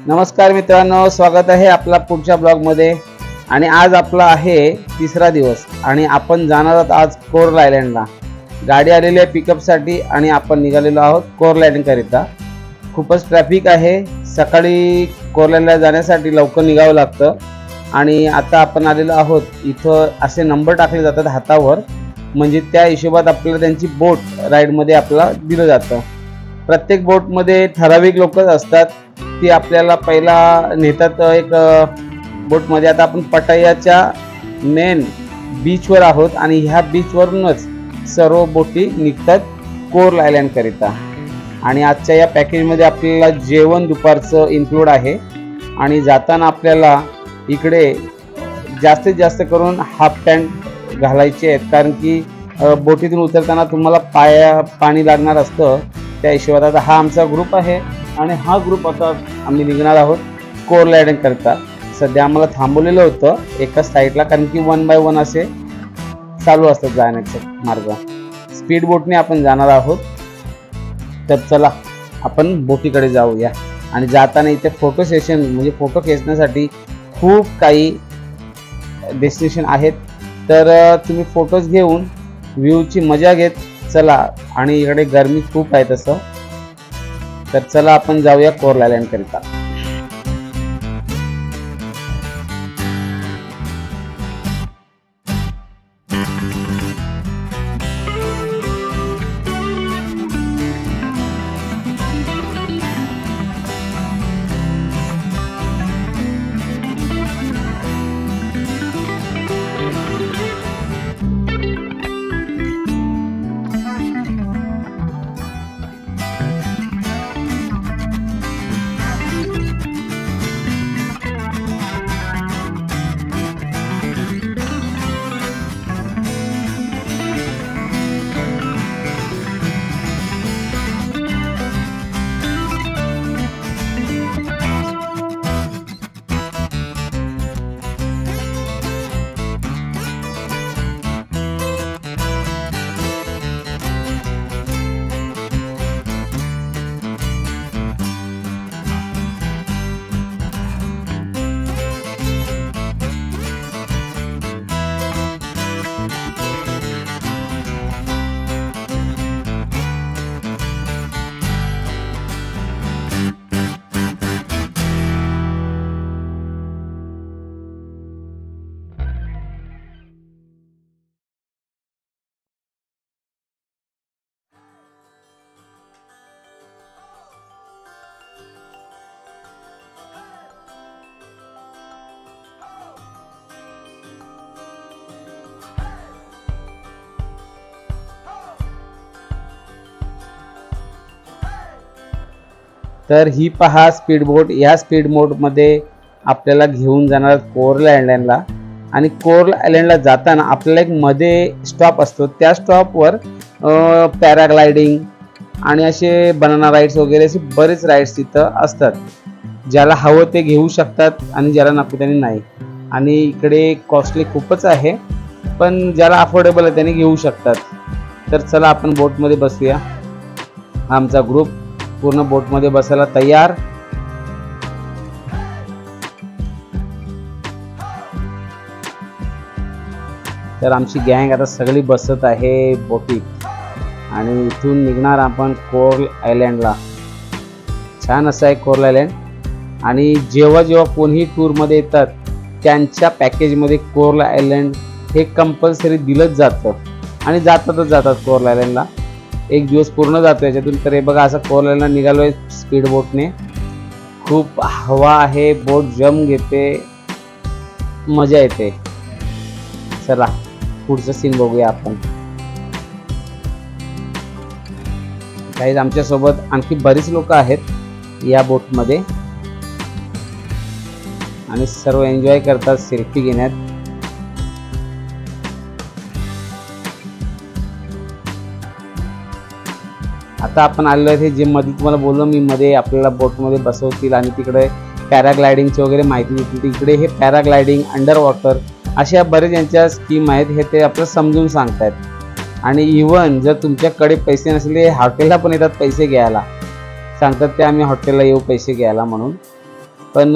नमस्कार मित्रांनो, स्वागत आहे आपला पुढच्या ब्लॉगमध्ये। आणि आज आपला आहे तिसरा दिवस आणि आपण जाणार आहोत आज कोरल आयलँडला। गाडी आलेली आहे पिकअपसाठी आणि आपण निघालेलो आहोत कोरल आयलँड करिता। खूपच ट्रॅफिक आहे, सकाळी कोरल आयलँडला जाण्यासाठी लवकर निघावं लागतं। आणि आता आपण आलेलो आहोत, इथं असे नंबर टाकले जातात हातावर, म्हणजे त्या हिशोबात आपल्याला त्यांची बोट राईडमध्ये आपल्याला दिलं जातं। प्रत्येक बोटमध्ये ठराविक लोकच असतात, ती आपल्याला पहिला नेतात एक बोटमध्ये। आता आपण पटायाच्या मेन बीचवर आहोत आणि ह्या बीचवरूनच सर्व बोटी निघतात कोरल आयलँड करिता। आणि आजच्या या पॅकेजमध्ये आपल्याला जेवण दुपारचं इन्क्लूड आहे। आणि जाताना आपल्याला इकडे जास्तीत जास्त करून हाफ पॅन्ट घालायचे आहेत, कारण की बोटीतून उतरताना तुम्हाला पाणी लागणार असतं। त्या हिशोबात आता हा आमचा ग्रुप आहे आणि हा ग्रुप आता आम्ही निघणार आहोत कोरल आयलँड करता। सध्या आम्हाला थांबवलेलं होतं एका साईडला, कारण की 1 बाय 1 असे चालू असतात जाण्याचे मार्ग। स्पीड बोटने आपण जाणार आहोत, तर चला आपण बोटीकडे जाऊया। आणि जाताना इथे फोटो सेशन म्हणजे फोटो खेचण्यासाठी खूप काही डेस्टिनेशन आहेत, तर तुम्ही फोटोज घेऊन व्ह्यूची मजा घेत चला। आणि इकडे गरमी खूप आहे तसं, तर चला आपण जाऊया कोरल आयलँड करिता। तर ही पहा स्पीड बोट। या स्पीड बोटमध्ये आपल्याला घेऊन जाणार कोरल आयलँडला। आणि कोरल आयलँडला जाताना आपल्याला एक मध्ये स्टॉप असतो, त्या स्टॉपवर पॅराग्लायडिंग आणि असे बनाना राईड्स वगैरे असे बरेच राईड्स तिथं असतात। ज्याला हवं ते घेऊ शकतात आणि ज्याला नको त्याने नाही। आणि इकडे कॉस्टली खूपच आहे, पण ज्याला अफोर्डेबल आहे त्याने घेऊ शकतात। तर चला आपण बोटमध्ये बसूया। आमचा ग्रुप पूर्ण बोटमध्ये बसायला तयार। तर आमची गँग आता सगळी बसत आहे बोटीत आणि इथून निघणार आपण कोरल आयलँडला। छान असं आहे कोरल आयलँड। आणि जेव्हा जेव्हा कोणीही टूरमध्ये येतात त्यांच्या पॅकेजमध्ये कोरल आयलँड हे कंपल्सरी दिलंच जातं आणि जातात कोरल आयलँडला। एक दिवस पूर्ण जातो याच्यातून। तर हे बघा असं कोरल आयलँडला निघालोय स्पीड बोटने। खूप हवा आहे, बोट जम घेते, मजा येते। चला पुढचं सीन बघूया आपण। काही आमच्या सोबत आणखी बरीच लोक आहेत या बोटमध्ये आणि सर्व एन्जॉय करतात सेल्फी घेण्यात। आता आपण आलेलो आहे जे मध्ये तुम्हाला बोललो मी, मध्ये आपल्याला बोटमध्ये बसवतील आणि तिकडे पॅराग्लायडिंगची वगैरे माहिती देतील। तिकडे हे पॅराग्लायडिंग, अंडर वॉटर अशा बरेच यांच्या स्कीम आहेत, हे ते आपल्याला समजून सांगतात। आणि इवन जर तुमच्याकडे पैसे नसले हॉटेलला पण येतात पैसे घ्यायला, सांगतात ते आम्ही हॉटेलला येऊ पैसे घ्यायला म्हणून। पण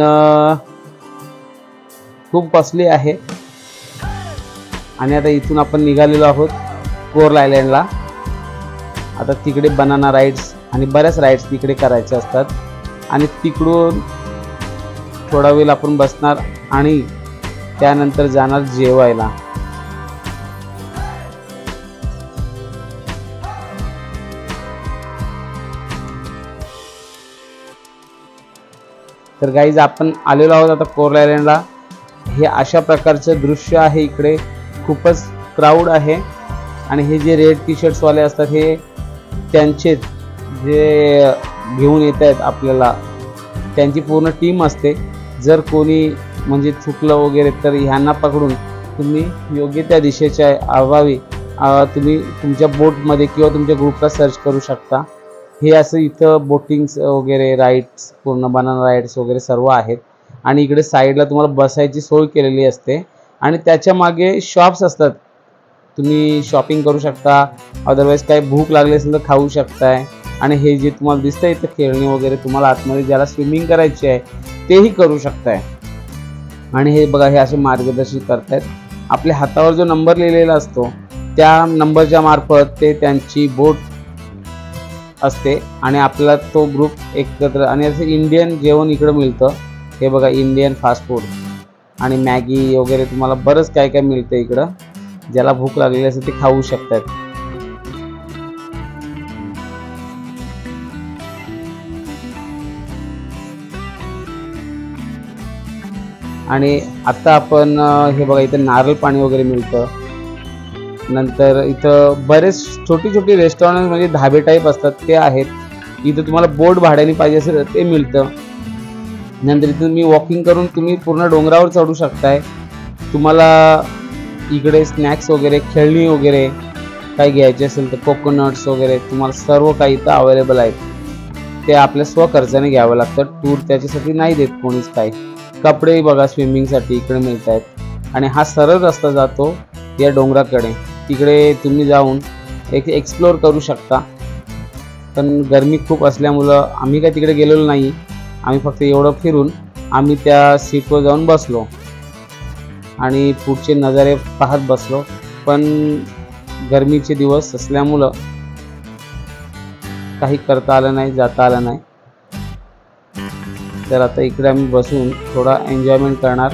खूप कॉस्टली आहे. आणि आता इथून आपण निघालेलो आहोत कोरल आयलँडला. आता तिकडे बनाना राईड्स आणि बऱ्याच राईड्स तिकडे करायच्या असतात आणि तिकडून थोडा वेळ आपण बसणार आणि त्यानंतर जाणार जेवायला. तर गाईज आपण आलेलो आहोत आता कोरल आयलँडला. हे अशा प्रकारचं दृश्य आहे. इकडे खूपच क्राऊड आहे आणि हे जे रेड टी शर्ट्स वाले असतात हे त्यांचे जे घेऊन येत आहेत आपल्याला, त्यांची पूर्ण टीम असते. जर कोणी म्हणजे चुकलं वगैरे तर ह्यांना पकडून तुम्ही योग्य त्या दिशेच्या अभावी तुम्ही तुमच्या बोटमध्ये किंवा तुमच्या ग्रुपला सर्च करू शकता. हे असं इथं बोटिंग्स वगैरे राईड्स, पूर्ण बनाना राईड्स वगैरे सर्व आहेत. आणि इकडे साईडला तुम्हाला बसायची सोय केलेली असते आणि त्याच्या मागे शॉप्स असतात. तुम्ही शॉपिंग करू शकता, अदरवाईज काही भूक लागली असेल तर खाऊ शकताय. आणि हे जे तुम्हाला दिसतं इथं खेळणी वगैरे, तुम्हाला आतमध्ये ज्याला स्विमिंग करायची आहे तेही करू शकताय. आणि हे बघा, हे असे मार्गदर्शन करतायत. आपल्या हातावर जो नंबर लिहिलेला असतो त्या नंबरच्या मार्फत ते त्यांची बोट असते आणि आपला तो ग्रुप एकत्र. आणि असं इंडियन जेवण इकडं मिळतं. हे बघा, इंडियन फास्ट फूड आणि मॅगी वगैरे तुम्हाला बरंच काय काय मिळतं इकडं. ज्याला भूक लागलेली असेल ते खाऊ शकतात. आणि आता आपण हे बघा, इथं नारळ पाणी वगैरे मिळतं. नंतर इथं बरेच छोटी छोटी रेस्टॉरंट म्हणजे धाबे टाईप असतात ते आहेत. इथं तुम्हाला बोट भाड्याने पाहिजे असेल तर ते मिळतं. नंतर इथून तुम्ही वॉकिंग करून तुम्ही पूर्ण डोंगरावर चढू शकताय. तुम्हाला इकडे स्नॅक्स वगैरे, खेळणी वगैरे काही घ्यायचे असेल तर कोकोनट्स वगैरे तुम्हाला सर्व काही इथं अवेलेबल आहेत. ते आपल्या स्वखर्चाने घ्यावं लागतं. टूर त्याच्यासाठी नाही देत कोणीच काही. कपडे बघा स्विमिंगसाठी इकडे मिळत आहेत. आणि हा सरळ रस्ता जातो या डोंगराकडे. तिकडे तुम्ही जाऊन एक एक्सप्लोर करू शकता. पण गरमी खूप असल्यामुळं आम्ही काय तिकडे गेलेलो नाही. आम्ही फक्त एवढं फिरून आम्ही त्या सीटवर जाऊन बसलो आणि पुढचे नजारे पाहत बसलो. पण गरमीचे दिवस असल्यामुळं काही करता आलं नाही, जाता आलं नाही. तर आता इकडे आम्ही बसून थोडा एन्जॉयमेंट करणार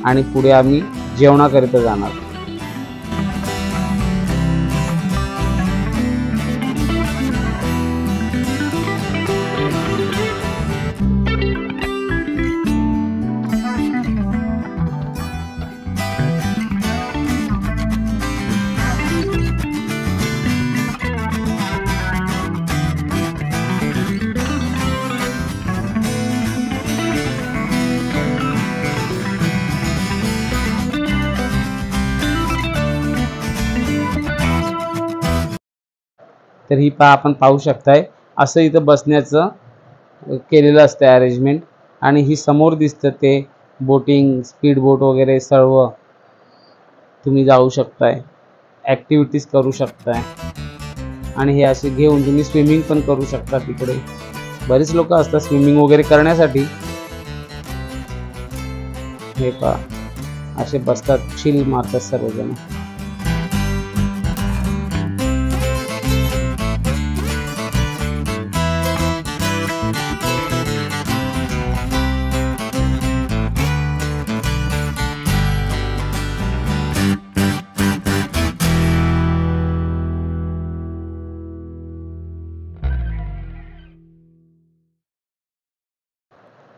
आणि पुढे आम्ही जेवणाकरिता जाणार. तर ही आपण पाहू शकताय असं इथं बसण्याचं केलेलं असतं अरेंजमेंट. आणि ही समोर दिसतं ते बोटिंग, स्पीड बोट वगैरे सर्व तुम्ही जाऊ शकताय, ॲक्टिव्हिटीज करू शकताय. आणि हे असे घेऊन तुम्ही स्विमिंग पण करू शकता. तिकडे बरेच लोक असतात स्विमिंग वगैरे करण्यासाठी. हे पहा, असे बसतात, चिल मारतात सर्वजण.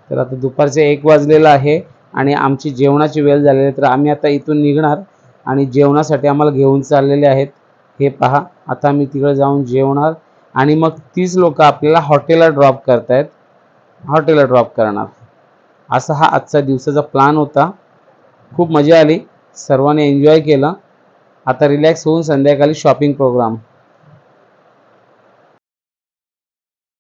तर आता दुपारचे 1 वाजलेला आहे आणि आमची जेवणाची वेळ झालेली आहे. तर आम्ही आता इथून निघणार आणि जेवणासाठी आम्हाला घेऊन चाललेले आहेत. हे पहा, आता आम्ही तिकडे जाऊन जेवणार आणि मग 30 लोक आपल्याला हॉटेलला ड्रॉप करतायत, हॉटेलला ड्रॉप करणार. असा हा आजचा दिवसाचा प्लॅन होता. खूप मजा आली, सर्वांनी एन्जॉय केला. आता रिलॅक्स होऊन संध्याकाळी शॉपिंग प्रोग्राम.